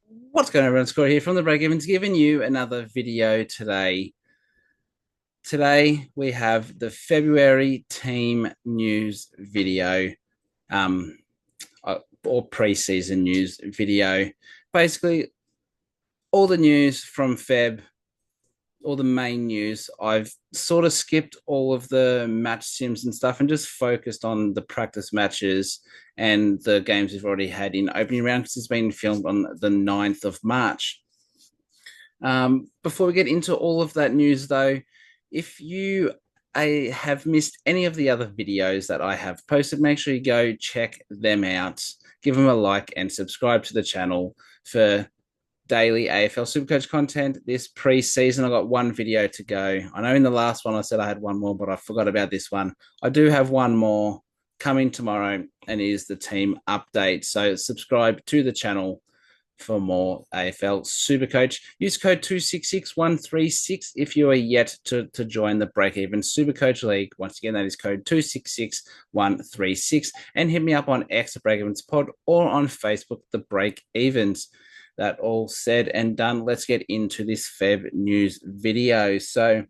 What's going on, everyone? Scott here from the Breakevens, giving you another video today. Today we have the February team news video, um, or preseason news video. Basically, all the news from Feb, all the main news. I've sort of skipped all of the match sims and stuff and just focused on the practice matches and the games we've already had in opening round because it's been filmed on the 9th of March. Before we get into all of that news, though, if you have missed any of the other videos that I have posted, make sure you go check them out, give them a like, and subscribe to the channel for daily AFL Supercoach content. This pre-season, I got one video to go. I know in the last one I said I had one more, but I forgot about this one. I do have one more coming tomorrow, and it is the team update. So subscribe to the channel for more AFL Supercoach. Use code 266136 if you are yet to join the Breakeven Supercoach League. Once again, that is code 266136. And hit me up on X at BreakevensPod or on Facebook, the Breakevens. That all said and done, let's get into this Feb news video. So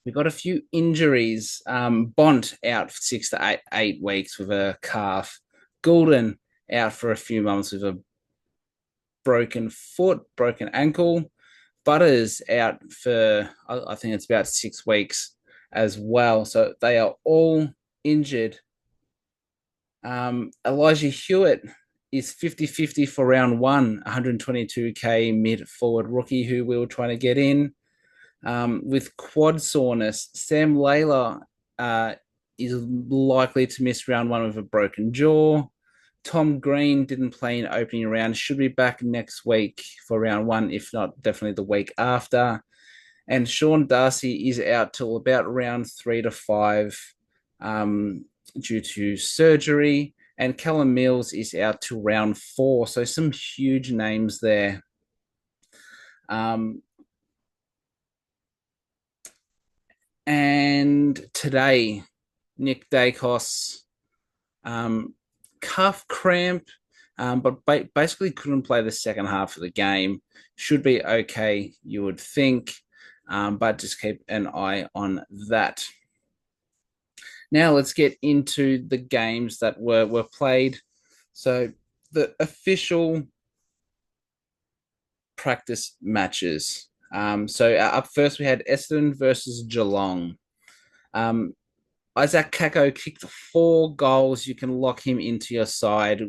we got a few injuries. Bont out for 6 to 8 weeks with a calf. Goulden out for a few months with a broken foot, broken ankle. Butters out for, I think it's about 6 weeks as well. So they are all injured. Elijah Hewitt is 50-50 for round one, 122K mid forward rookie who we were trying to get in. With quad soreness, Sam Layla is likely to miss round one with a broken jaw. Tom Green didn't play in opening round, should be back next week for round one, if not definitely the week after. And Sean Darcy is out till about round 3 to 5 due to surgery. And Callum Mills is out till round 4. So some huge names there. And today, Nick Dacos, calf cramp, but basically couldn't play the second half of the game. Should be okay, you would think, but just keep an eye on that. Now let's get into the games that were played. So the official practice matches. So up first we had Essendon versus Geelong. Isaac Kako kicked 4 goals. You can lock him into your side.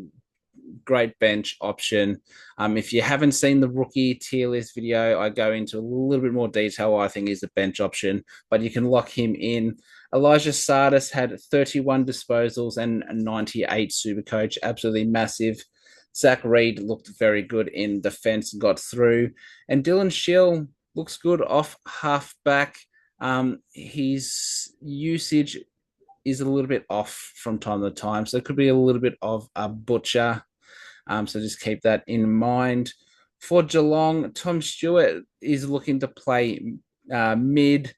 Great bench option. If you haven't seen the rookie tier list video, I go into a little bit more detail why I think he's a bench option, but you can lock him in. Elijah Sardis had 31 disposals and 98 Supercoach. Absolutely massive. Zach Reed looked very good in defense and got through. And Dylan Shill looks good off half back. His usage is a little bit off from time to time, so it could be a little bit of a butcher. So just keep that in mind. For Geelong, Tom Stewart is looking to play mid.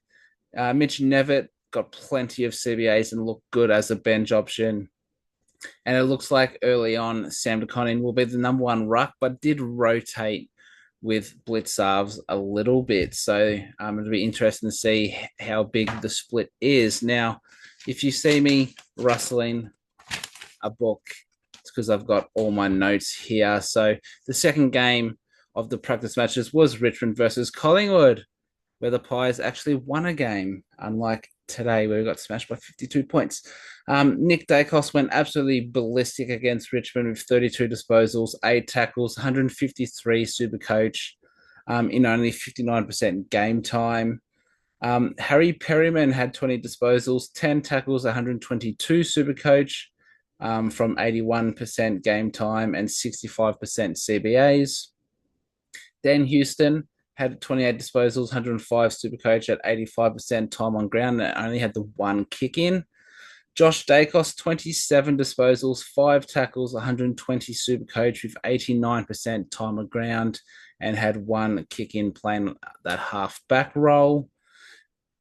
Mitch Nevitt got plenty of CBAs and looked good as a bench option. And it looks like early on, Sam DeConning will be the number one ruck, but did rotate with Blitzarves a little bit. So it'll be interesting to see how big the split is. Now, if you see me rustling a book, it's because I've got all my notes here. So the second game of the practice matches was Richmond versus Collingwood, where the Pies actually won a game, unlike today where we got smashed by 52 points. Nick Dacos went absolutely ballistic against Richmond with 32 disposals, 8 tackles, 153 Supercoach in only 59% game time. Harry Perryman had 20 disposals, 10 tackles, 122 Supercoach from 81% game time and 65% CBAs. Dan Houston had 28 disposals, 105 Supercoach at 85% time on ground, and only had the 1 kick in. Josh Dacos, 27 disposals, 5 tackles, 120 Supercoach with 89% time on ground, and had 1 kick in playing that half back role.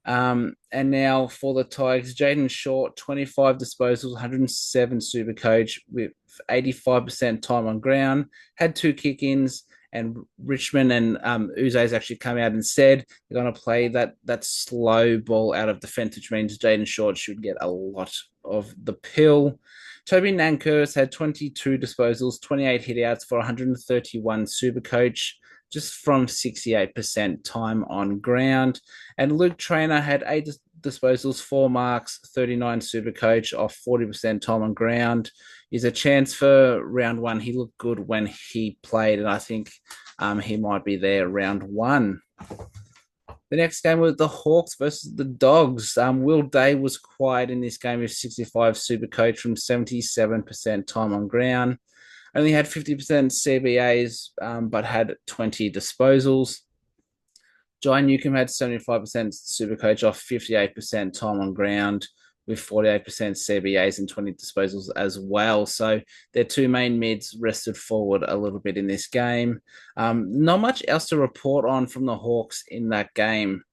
And now for the Tigers, Jaden Short, 25 disposals, 107 Supercoach with 85% time on ground, had 2 kick ins And Richmond and Uze's actually come out and said they're going to play that slow ball out of defence, which means Jaden Short should get a lot of the pill. Toby Nankervis had 22 disposals, 28 hitouts for 131 Supercoach, just from 68% time on ground. And Luke Trainer had 8 disposals, 4 marks, 39 Supercoach off 40% time on ground. Is a chance for round one. He looked good when he played, and I think he might be there round one. The next game was the Hawks versus the Dogs. Will Day was quiet in this game with 65 Supercoach from 77% time on ground. Only had 50% CBAs, but had 20 disposals. Jai Newcomb had 75% Supercoach off 58% time on ground with 48% CBAs and 20 disposals as well. So their two main mids rested forward a little bit in this game. Not much else to report on from the Hawks in that game.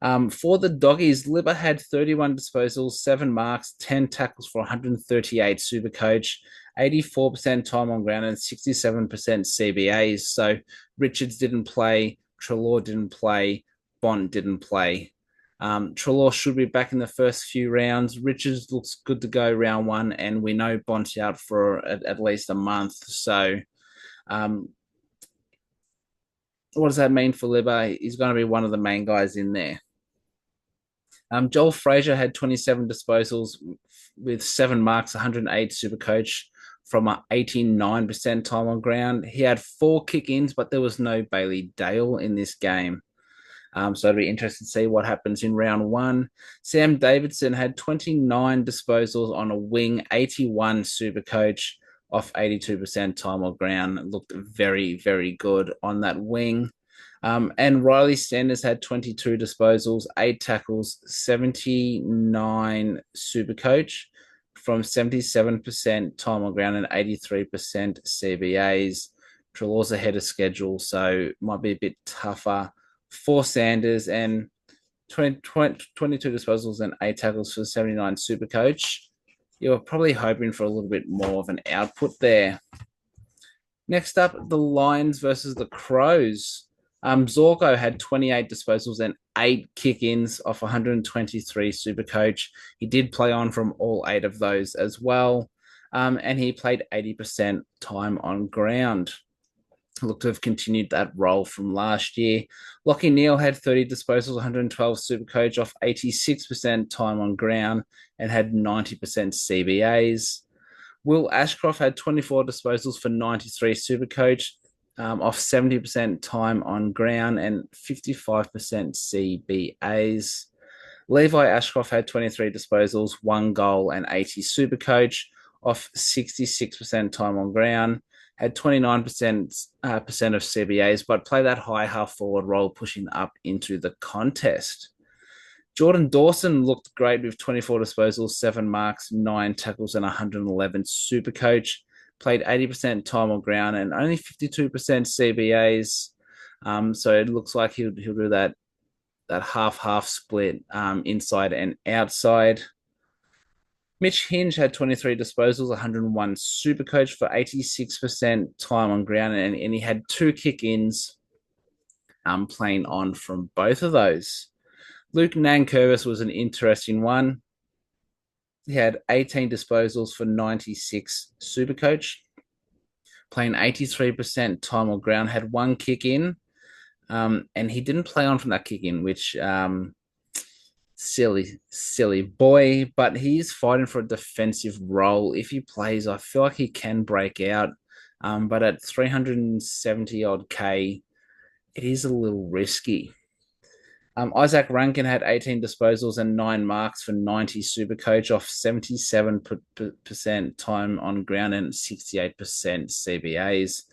For the Doggies, Libba had 31 disposals, 7 marks, 10 tackles for 138 Supercoach, 84% time on ground, and 67% CBAs. So Richards didn't play, Treloar didn't play, Bont didn't play. Treloar should be back in the first few rounds. Richards looks good to go round one, and we know Bont's out for at least a month. So, what does that mean for Libba? He's going to be one of the main guys in there. Joel Frazier had 27 disposals with 7 marks, 108 Supercoach from 89% time on ground. He had 4 kick-ins, but there was no Bailey Dale in this game. So it'll be interesting to see what happens in round one. Sam Davidson had 29 disposals on a wing, 81 Supercoach off 82% time on ground. Looked very, very good on that wing. And Riley Sanders had 22 disposals, 8 tackles, 79 Supercoach from 77% time on ground and 83% CBAs. Treloar's ahead of schedule, so might be a bit tougher for Sanders, and 22 disposals and 8 tackles for 79 Supercoach. You're probably hoping for a little bit more of an output there. Next up, the Lions versus the Crows. Zorko had 28 disposals and 8 kick-ins off 123 Supercoach. He did play on from all 8 of those as well, and he played 80% time on ground. Looked to have continued that role from last year. Lachie Neale had 30 disposals, 112 Supercoach off 86% time on ground and had 90% CBAs. Will Ashcroft had 24 disposals for 93 Supercoach off 70% time on ground and 55% CBAs. Levi Ashcroft had 23 disposals, 1 goal and 80 Supercoach off 66% time on ground. Had 29% of CBAs, but play that high half forward role, pushing up into the contest. Jordan Dawson looked great with 24 disposals, 7 marks, 9 tackles, and 111 Supercoach. Played 80% time on ground and only 52% CBAs. So it looks like he'll do that half split inside and outside. Mitch Hinge had 23 disposals, 101 Supercoach for 86% time on ground, and he had 2 kick-ins playing on from both of those. Luke Nankervis was an interesting one. He had 18 disposals for 96 Supercoach, playing 83% time on ground, had 1 kick-in, and he didn't play on from that kick-in, which... silly boy, but he's fighting for a defensive role. If he plays, I feel like he can break out. But at 370 odd K, it is a little risky. Isaac Rankin had 18 disposals and 9 marks for 90 Supercoach off 77% time on ground and 68% CBAs,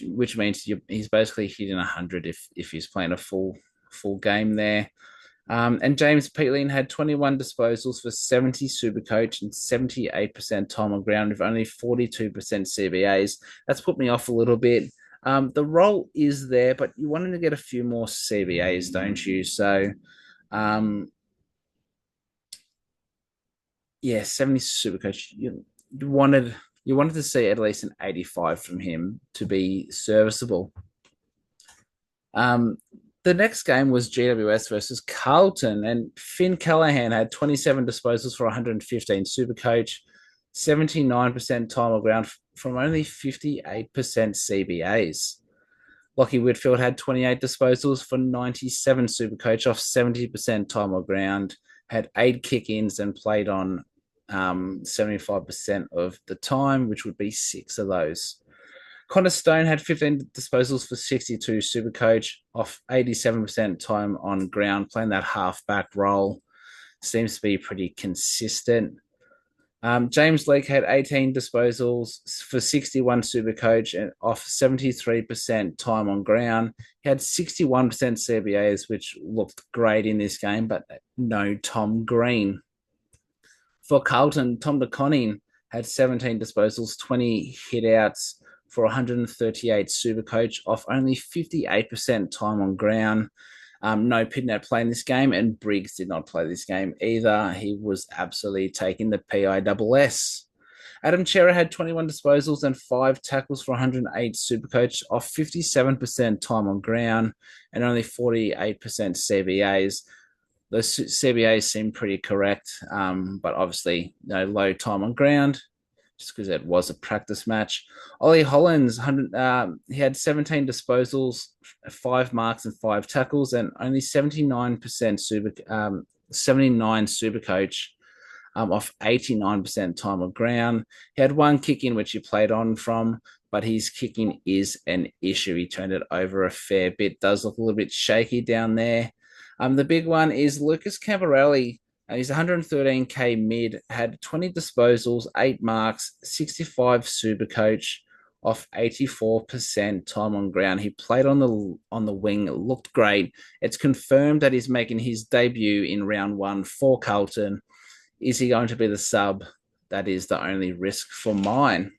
which means he's basically hitting 100 if he's playing a full game there. And James Peatling had 21 disposals for 70 Supercoach and 78% time on ground with only 42% CBAs. That's put me off a little bit. The role is there, but you wanted to get a few more CBAs, don't you? So, 70 Supercoach. You wanted You wanted to see at least an 85 from him to be serviceable. Um, the next game was GWS versus Carlton, and Finn Callahan had 27 disposals for 115 Supercoach, 79% time on ground from only 58% CBAs. Lockie Whitfield had 28 disposals for 97 Supercoach off 70% time on ground, had 8 kick-ins and played on 75% of the time, which would be 6 of those. Connor Stone had 15 disposals for 62 Supercoach off 87% time on ground, playing that halfback role. Seems to be pretty consistent. James Leake had 18 disposals for 61 Supercoach and off 73% time on ground. He had 61% CBAs, which looked great in this game, but no Tom Green. For Carlton, Tom DeConning had 17 disposals, 20 hitouts for 138 Supercoach off only 58% time on ground. No Pidnett playing this game, and Briggs did not play this game either. He was absolutely taking the PISS. Adam Chera had 21 disposals and 5 tackles for 108 Supercoach off 57% time on ground and only 48% CBAs. The CBAs seem pretty correct, but obviously low time on ground just because it was a practice match. Ollie Hollins, he had 17 disposals, 5 marks and 5 tackles, and only 79% 79 Supercoach off 89% time on ground. He had 1 kick in, which he played on from, but his kicking is an issue. He turned it over a fair bit. Does look a little bit shaky down there. The big one is Lucas Camporelli. He's 113k mid, had 20 disposals, 8 marks, 65 Supercoach off 84% time on ground. He played on the wing, it looked great. It's confirmed that he's making his debut in round 1 for Carlton. Is he going to be the sub? That is the only risk for mine.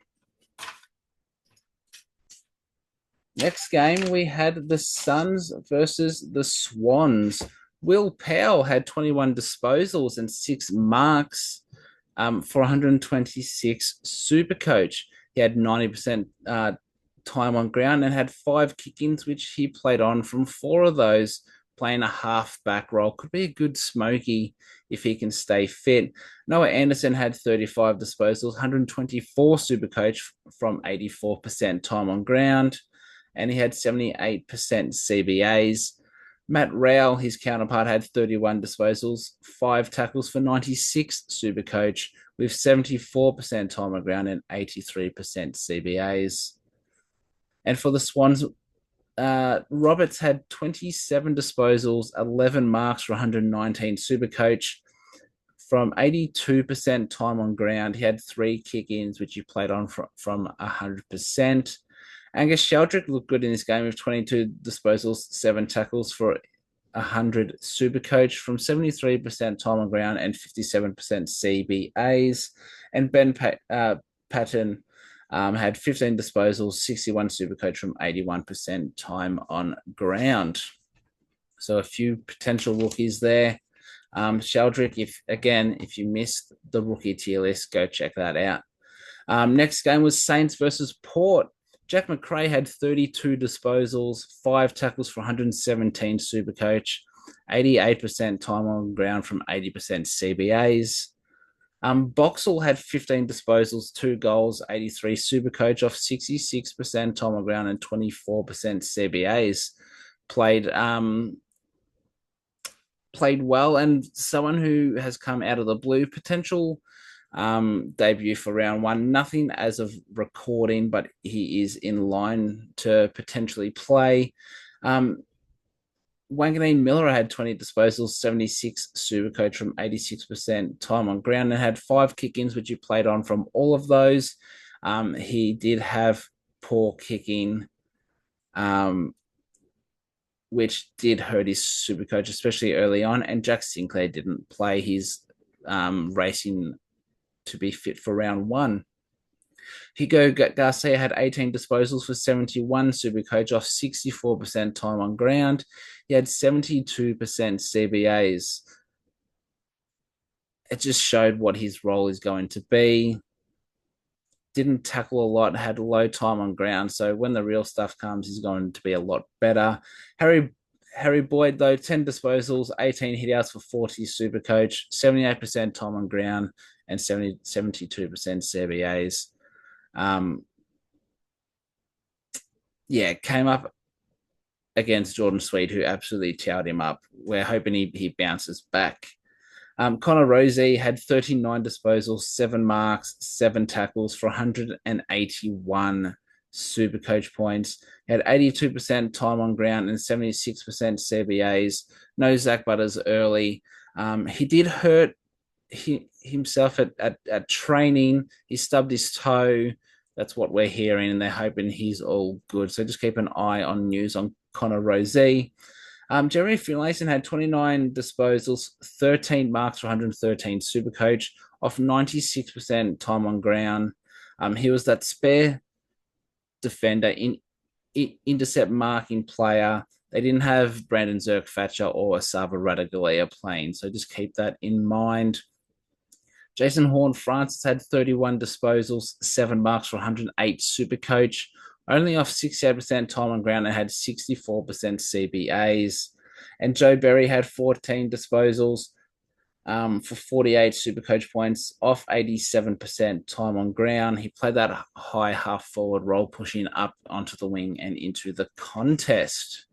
Next game, we had the Suns versus the Swans. Will Powell had 21 disposals and 6 marks for 126 Supercoach. He had 90% time on ground and had 5 kick-ins, which he played on from 4 of those, playing a half-back role. Could be a good smoky if he can stay fit. Noah Anderson had 35 disposals, 124 Supercoach from 84% time on ground, and he had 78% CBAs. Matt Rowell, his counterpart, had 31 disposals, 5 tackles for 96 Supercoach, with 74% time on ground and 83% CBAs. And for the Swans, Roberts had 27 disposals, 11 marks for 119 Supercoach. From 82% time on ground, he had 3 kick-ins, which he played on from 100%. Angus Sheldrick looked good in this game with 22 disposals, 7 tackles for 100 Supercoach from 73% time on ground and 57% CBAs. And Ben Patton had 15 disposals, 61 Supercoach from 81% time on ground. So a few potential rookies there. Sheldrick, if you missed the rookie tier list, go check that out. Next game was Saints versus Port. Jack McRae had 32 disposals, 5 tackles for 117 Supercoach, 88% time on ground from 80% CBAs. Boxall had 15 disposals, 2 goals, 83 Supercoach off 66% time on ground and 24% CBAs. Played well, and someone who has come out of the blue, potential debut for round 1. Nothing as of recording, but he is in line to potentially play. Wanganeen Miller had 20 disposals, 76 Supercoach from 86% time on ground, and had 5 kick-ins, which he played on from all of those. He did have poor kicking, which did hurt his Supercoach, especially early on, and Jack Sinclair didn't play. His racing to be fit for round 1. Hugo Garcia had 18 disposals for 71 Supercoach off 64% time on ground. He had 72% CBAs. It just showed what his role is going to be. didn't tackle a lot, had low time on ground. So when the real stuff comes, he's going to be a lot better. Harry Boyd, though, 10 disposals, 18 hitouts for 40 super coach, 78% time on ground, and 72% CBAs. Yeah, came up against Jordan Sweet, who absolutely towed him up. We're hoping he bounces back. Connor Rosie had 39 disposals, 7 marks, 7 tackles for 181 super coach points. He had 82% time on ground and 76% CBAs. No Zach Butters early. He did hurt himself at training. He stubbed his toe. That's what we're hearing, and they're hoping he's all good. So just keep an eye on news on Connor Rosie. Jeremy Finlayson had 29 disposals, 13 marks for 113 super coach, off 96% time on ground. He was that spare defender in intercept marking player. They didn't have Brandon Zerk-Thatcher or Asava Radaglia playing, so just keep that in mind. Jason Horne-Francis had 31 disposals, 7 marks for 108 super coach, only off 68% time on ground and had 64% CBAs. And Joe Berry had 14 disposals for 48 super coach points, off 87% time on ground. He played that high half forward role, pushing up onto the wing and into the contest.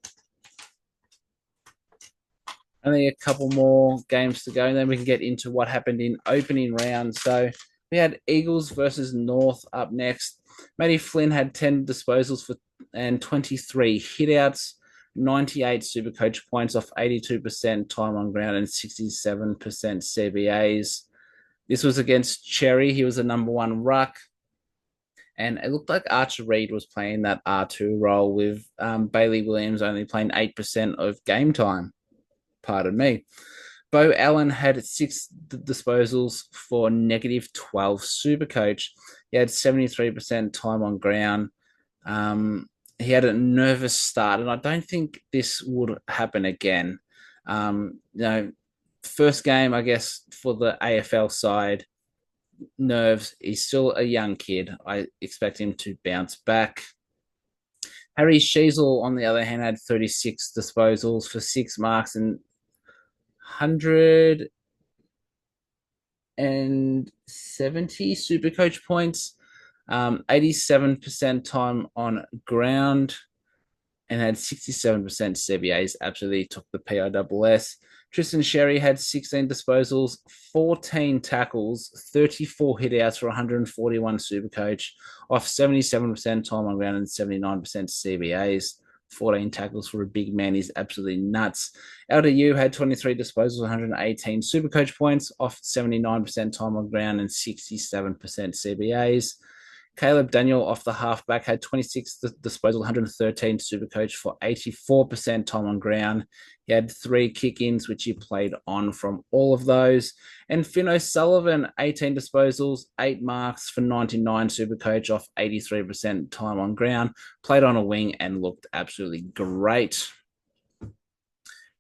Only a couple more games to go, and then we can get into what happened in opening round. So we had Eagles versus North up next. Matty Flynn had 10 disposals and 23 hitouts, 98 super coach points off 82% time on ground and 67% CBAs. This was against Cherry. He was the number 1 ruck. And it looked like Archer Reed was playing that R2 role with Bailey Williams only playing 8% of game time. Pardon me. Bo Allen had 6 disposals for negative 12 super coach. He had 73% time on ground. He had a nervous start, and I don't think this would happen again. First game, I guess, for the AFL side, nerves. He's still a young kid. I expect him to bounce back. Harry Sheasel, on the other hand, had 36 disposals for 6 marks and 170 super coach points, 87% time on ground, and had 67% CBAs. Absolutely took the PISS. Tristan Sherry had 16 disposals, 14 tackles, 34 hitouts for 141 super coach, off 77% time on ground and 79% CBAs. 14 tackles for a big man is absolutely nuts. LDU had 23 disposals, 118 super coach points, off 79% time on ground and 67% CBAs. Caleb Daniel off the halfback had 26 disposals, 113 super coach for 84% time on ground. He had 3 kick-ins, which he played on from all of those. And Finn O'Sullivan, 18 disposals, 8 marks for 99 super coach off 83% time on ground. Played on a wing and looked absolutely great.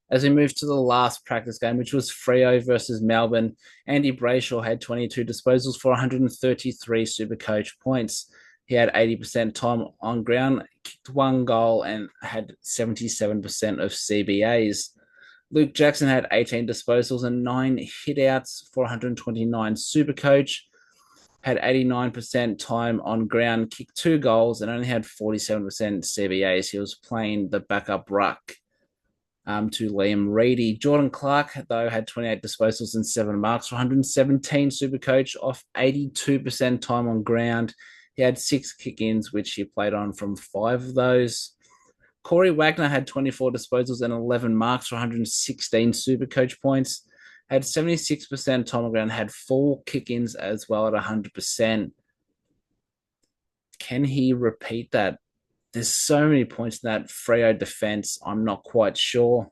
As we move to the last practice game, which was Freo versus Melbourne, Andy Brayshaw had 22 disposals for 133 super coach points. He had 80% time on ground, kicked 1 goal, and had 77% of CBAs. Luke Jackson had 18 disposals and 9 hitouts for 129 super coach. Had 89% time on ground, kicked 2 goals, and only had 47% CBAs. He was playing the backup ruck to Liam Reedy. Jordan Clark, though, had 28 disposals and 7 marks for 117 super coach off 82% time on ground. He had 6 kick-ins, which he played on from 5 of those. Corey Wagner had 24 disposals and 11 marks for 116 super coach points. Had 76% time on ground, had 4 kick-ins as well at 100%. Can he repeat that? There's so many points in that Freo defense. I'm not quite sure.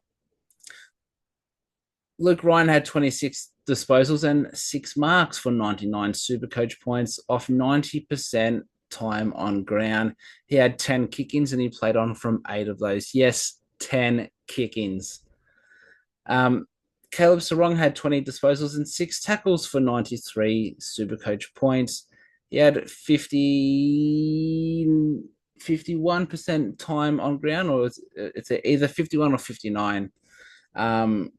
Luke Ryan had 26 disposals and 6 marks for 99 super coach points off 90% time on ground. He had 10 kick-ins and he played on from 8 of those. Yes, 10 kick-ins. Caleb Sarong had 20 disposals and 6 tackles for 93 super coach points. He had 51% time on ground, or it's either 51 or 59. Um,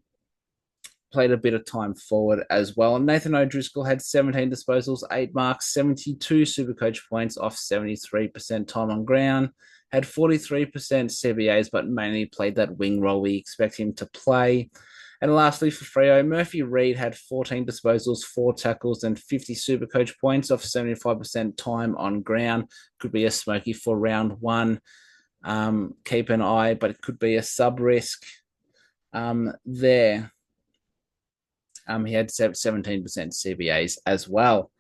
Played a bit of time forward as well. Nathan O'Driscoll had 17 disposals, 8 marks, 72 Supercoach points off 73% time on ground. Had 43% CBAs, but mainly played that wing role we expect him to play. And lastly, for Freo, Murphy Reed had 14 disposals, 4 tackles, and 50 Supercoach points off 75% time on ground. Could be a smoky for round one. Keep an eye, but it could be a sub risk there. He had 17% CBAs as well.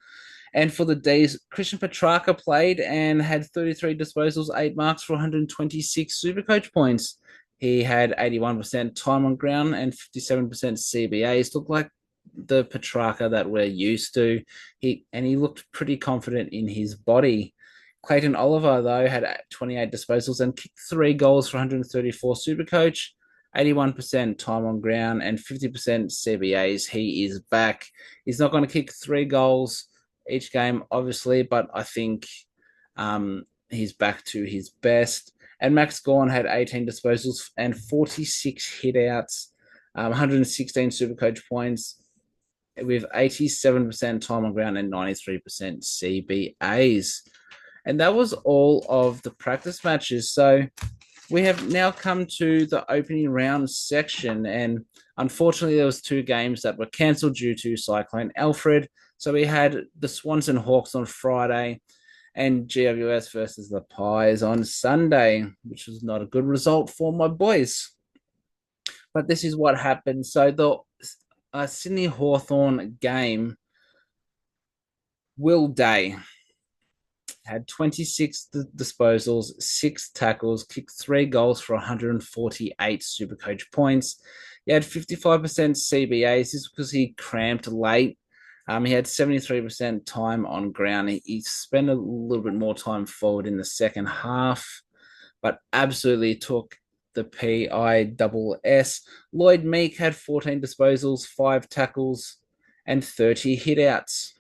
And for the D's, Christian Petrarca played and had 33 disposals, 8 marks for 126 Supercoach points. He had 81% time on ground and 57% CBAs. Looked like the Petrarca that we're used to. He looked pretty confident in his body. Clayton Oliver, though, had 28 disposals and kicked 3 goals for 134 Supercoach. 81% time on ground and 50% CBAs. He is back. He's not going to kick 3 goals each game, obviously, but I think he's back to his best. And Max Gawn had 18 disposals and 46 hitouts, 116 Supercoach points with 87% time on ground and 93% CBAs. And that was all of the practice matches. So we have now come to the opening round section, and unfortunately there was 2 games that were cancelled due to Cyclone Alfred. So we had the Swans and Hawks on Friday and GWS versus the Pies on Sunday, which was not a good result for my boys. But this is what happened. So the Sydney Hawthorn game, Will Day had 26 disposals, 6 tackles, kicked 3 goals for 148 Supercoach points. He had 55% CBAs. This is because he cramped late. He had 73% time on ground. He spent a little bit more time forward in the second half, but absolutely took the PISS. Lloyd Meek had 14 disposals, 5 tackles, and 30 hitouts.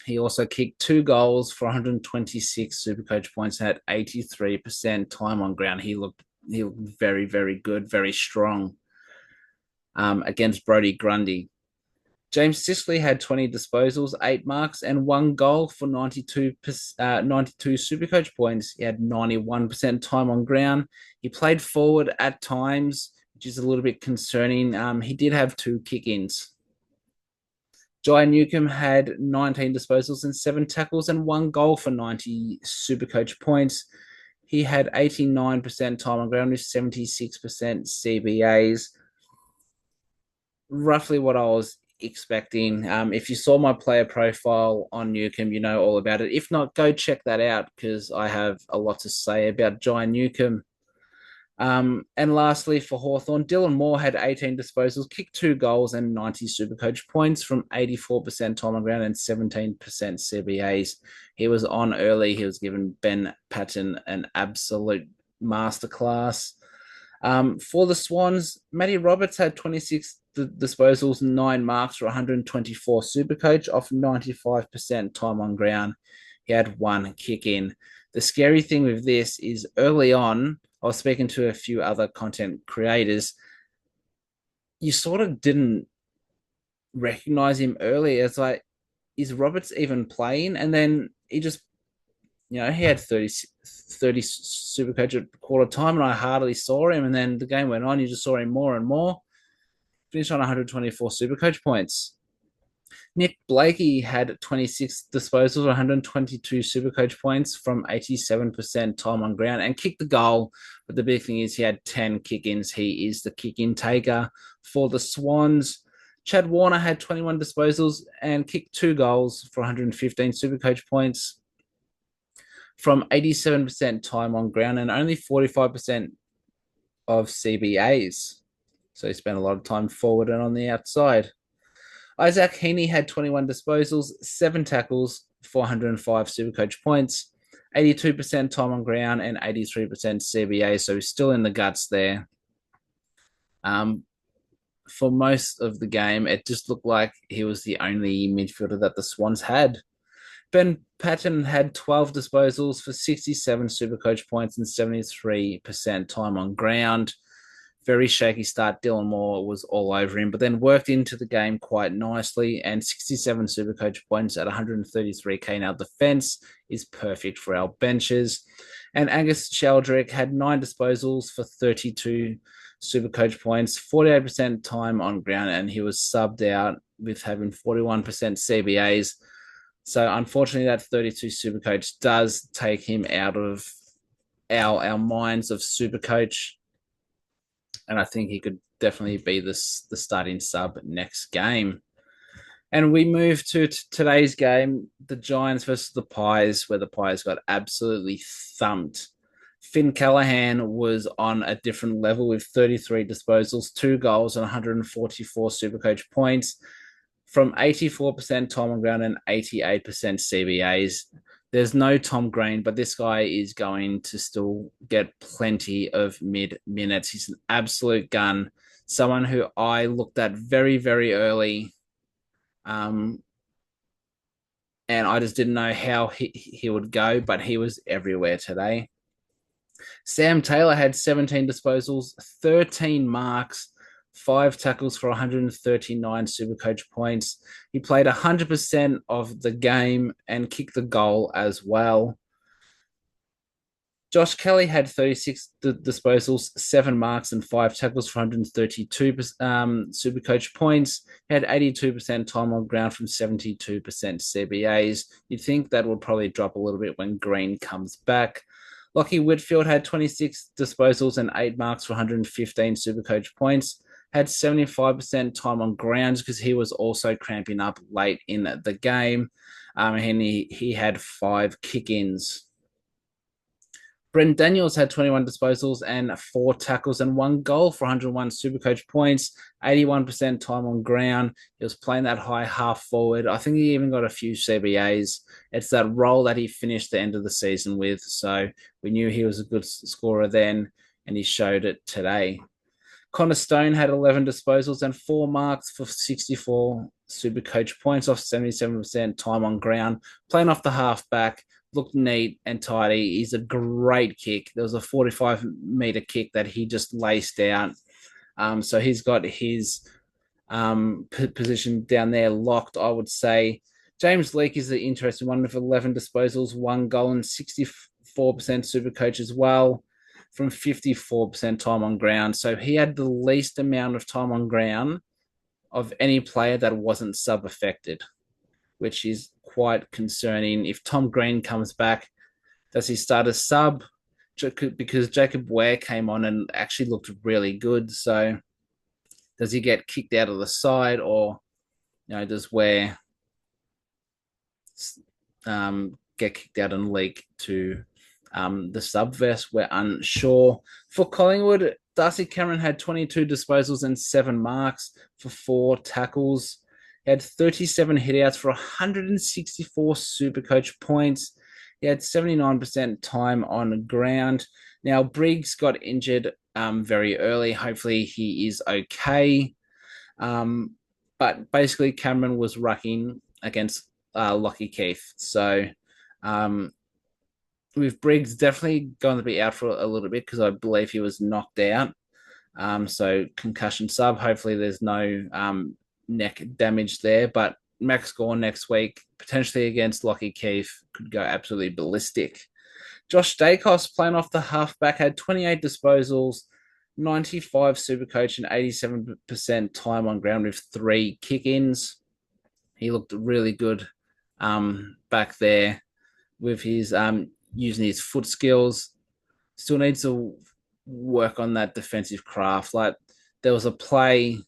He also kicked 2 goals for 126 Supercoach points and had 83% time on ground. He looked very, very good, very strong against Brodie Grundy. James Sicily had 20 disposals, 8 marks, and 1 goal for 92 Supercoach points. He had 91% time on ground. He played forward at times, which is a little bit concerning. He did have 2 kick-ins. Jai Newcomb had 19 disposals and 7 tackles and 1 goal for 90 Supercoach points. He had 89% time on ground with 76% CBAs. Roughly what I was expecting. If you saw my player profile on Newcomb, you know all about it. If not, go check that out because I have a lot to say about Jai Newcomb. And lastly, for Hawthorn, Dylan Moore had 18 disposals, kicked 2 goals and 90 Supercoach points from 84% time on ground and 17% CBAs. He was on early. He was giving Ben Patton an absolute masterclass. For the Swans, Matty Roberts had 26 disposals, 9 marks for 124 Supercoach off 95% time on ground. He had 1 kick in. The scary thing with this is early on, I was speaking to a few other content creators. You sort of didn't recognize him early. It's like, is Roberts even playing? And then he just, he had 30 Supercoach at quarter time, and I hardly saw him. And then the game went on, you just saw him more and more. Finished on 124 Supercoach points. Nick Blakey had 26 disposals, 122 Supercoach points from 87% time on ground and kicked the goal. But the big thing is he had 10 kick-ins. He is the kick-in taker for the Swans. Chad Warner had 21 disposals and kicked 2 goals for 115 Supercoach points from 87% time on ground and only 45% of CBAs. So he spent a lot of time forward and on the outside. Isaac Heaney had 21 disposals, 7 tackles, 405 Supercoach points, 82% time on ground, and 83% CBA. So he's still in the guts there. For most of the game, it just looked like he was the only midfielder that the Swans had. Ben Patton had 12 disposals for 67 Supercoach points and 73% time on ground. Very shaky start. Dylan Moore was all over him, but then worked into the game quite nicely. And 67 Supercoach points at 133k. Now, defense is perfect for our benches. And Angus Sheldrick had 9 disposals for 32 Supercoach points, 48% time on ground, and he was subbed out with having 41% CBAs. So unfortunately, that 32 Supercoach does take him out of our minds of Supercoach, and I think he could definitely be the starting sub next game. And we move to today's game, the Giants versus the Pies, where the Pies got absolutely thumped. Finn Callahan was on a different level with 33 disposals, 2 goals, and 144 Supercoach points from 84% time on ground and 88% CBAs. There's no Tom Green, but this guy is going to still get plenty of mid minutes. He's an absolute gun. Someone who I looked at very, very early. And I just didn't know how he would go, but he was everywhere today. Sam Taylor had 17 disposals, 13 marks, 5 tackles for 139 Supercoach points. He played 100% of the game and kicked the goal as well. Josh Kelly had 36 disposals, 7 marks, and 5 tackles for 132 Supercoach points. He had 82% time on ground from 72% CBAs. You'd think that will probably drop a little bit when Green comes back. Lockie Whitfield had 26 disposals and 8 marks for 115 Supercoach points. Had 75% time on grounds because he was also cramping up late in the game. And he had 5 kick-ins. Brent Daniels had 21 disposals and 4 tackles and 1 goal for 101 Supercoach points, 81% time on ground. He was playing that high half forward. I think he even got a few CBAs. It's that role that he finished the end of the season with. So we knew he was a good scorer then, and he showed it today. Connor Stone had 11 disposals and 4 marks for 64 Supercoach points off 77% time on ground, playing off the halfback. Looked neat and tidy. He's a great kick. There was a 45-meter kick that he just laced out. So he's got his position down there locked, I would say. James Leake is the interesting one with 11 disposals, 1 goal, and 64% Supercoach as well from 54% time on ground. So he had the least amount of time on ground of any player that wasn't sub-affected, which is quite concerning. If Tom Green comes back, does he start a sub? Because Jacob Ware came on and actually looked really good. So does he get kicked out of the side, or does Ware get kicked out and leak to the subverse? We're unsure. For Collingwood, Darcy Cameron had 22 disposals and 7 marks for 4 tackles. He had 37 hitouts for 164 Supercoach points. He had 79% time on the ground. Now, Briggs got injured very early. Hopefully, he is okay. But basically, Cameron was rucking against Lockie Keith. So, with Briggs definitely going to be out for a little bit because I believe he was knocked out. So, concussion sub. Hopefully, there's no neck damage there, but Max Gawn next week, potentially against Lockie Keith, could go absolutely ballistic. Josh Dacos, playing off the halfback, had 28 disposals, 95 Supercoach, and 87% time on ground with 3 kick-ins. He looked really good back there with his using his foot skills. Still needs to work on that defensive craft. Like, there was a play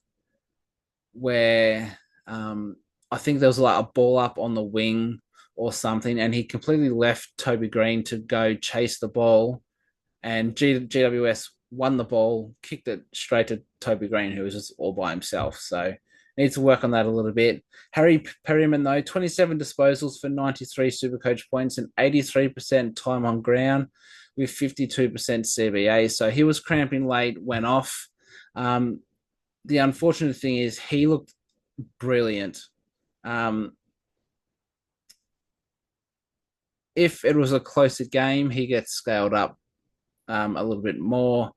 where I think there was like a ball up on the wing or something, and he completely left Toby Green to go chase the ball, and GWS won the ball, kicked it straight to Toby Green, who was just all by himself. So needs to work on that a little bit. Harry Perryman, though, 27 disposals for 93 Supercoach points and 83% time on ground with 52% CBA. So he was cramping late, went off. The unfortunate thing is he looked brilliant. if it was a closer game, he gets scaled up a little bit more.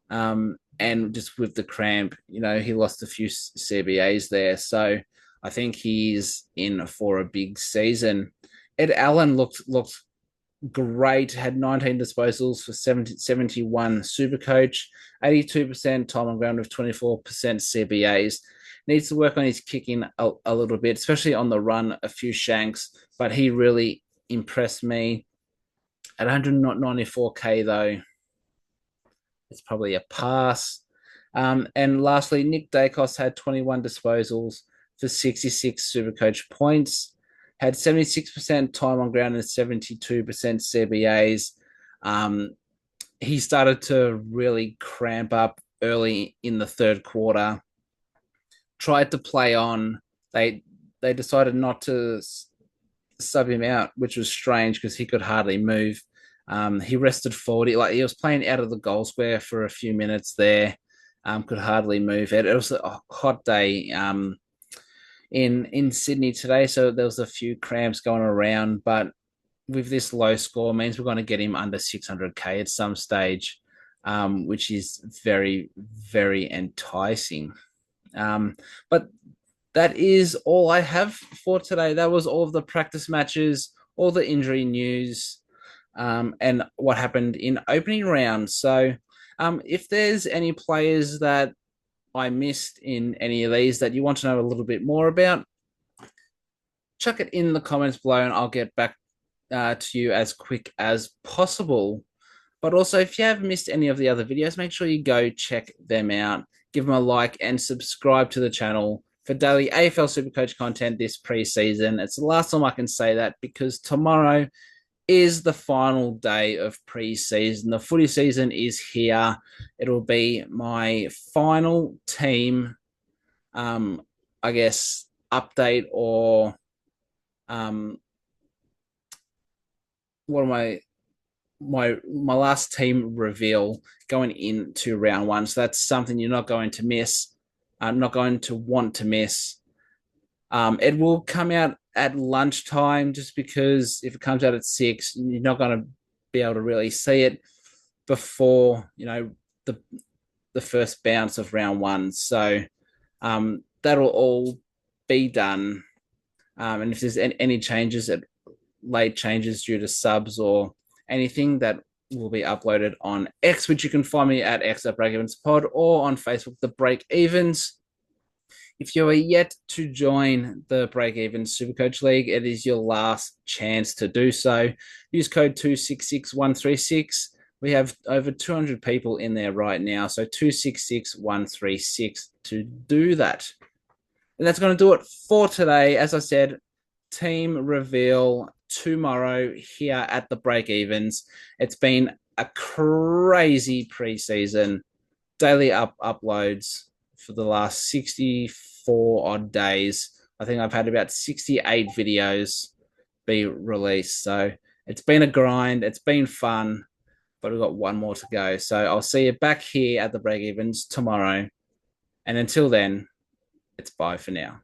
And just with the cramp, he lost a few CBAs there. So I think he's in for a big season. Ed Allen looked great, had 19 disposals for 71 super coach, 82% time on ground with 24% CBAs. Needs to work on his kicking a little bit, especially on the run, a few shanks, but he really impressed me. At 194K, though, it's probably a pass. And lastly, Nick Dacos had 21 disposals for 66 Supercoach points, had 76% time on ground and 72% CBAs. He started to really cramp up early in the third quarter, tried to play on. They decided not to sub him out, which was strange because he could hardly move. He rested forward. He was playing out of the goal square for a few minutes there. Could hardly move. It was a hot day in Sydney today, so there was a few cramps going around. But with this low score, means we're going to get him under 600K at some stage, which is very, very enticing. But that is all I have for today. That was all of the practice matches, all the injury news, and what happened in opening round. So if there's any players that I missed in any of these that you want to know a little bit more about, chuck it in the comments below and I'll get back to you as quick as possible. But also, if you have missed any of the other videos, make sure you go check them out. Give them a like and subscribe to the channel for daily AFL Supercoach content this preseason. It's the last time I can say that because tomorrow is the final day of preseason. The footy season is here. It'll be my final team, I guess, update or what am I? My last team reveal going into round one. So that's something you're not going to miss. I'm not going to want to miss. It will come out at lunchtime just because if it comes out at 6, you're not going to be able to really see it before, the first bounce of round one. So that'll all be done. And if there's any changes, late changes due to subs or anything, that will be uploaded on X, which you can find me at X@BreakevensPod or on Facebook, the Breakevens. If you are yet to join the Breakevens Supercoach League, it is your last chance to do so. Use code 266136. We have over 200 people in there right now, so 266136 to do that. And that's going to do it for today. As I said, team reveal tomorrow here at the Breakevens. It's been a crazy preseason. Daily uploads for the last 64 odd days. I think I've had about 68 videos be released. So it's been a grind. It's been fun, but we've got one more to go. So I'll see you back here at the Breakevens tomorrow. And until then, it's bye for now.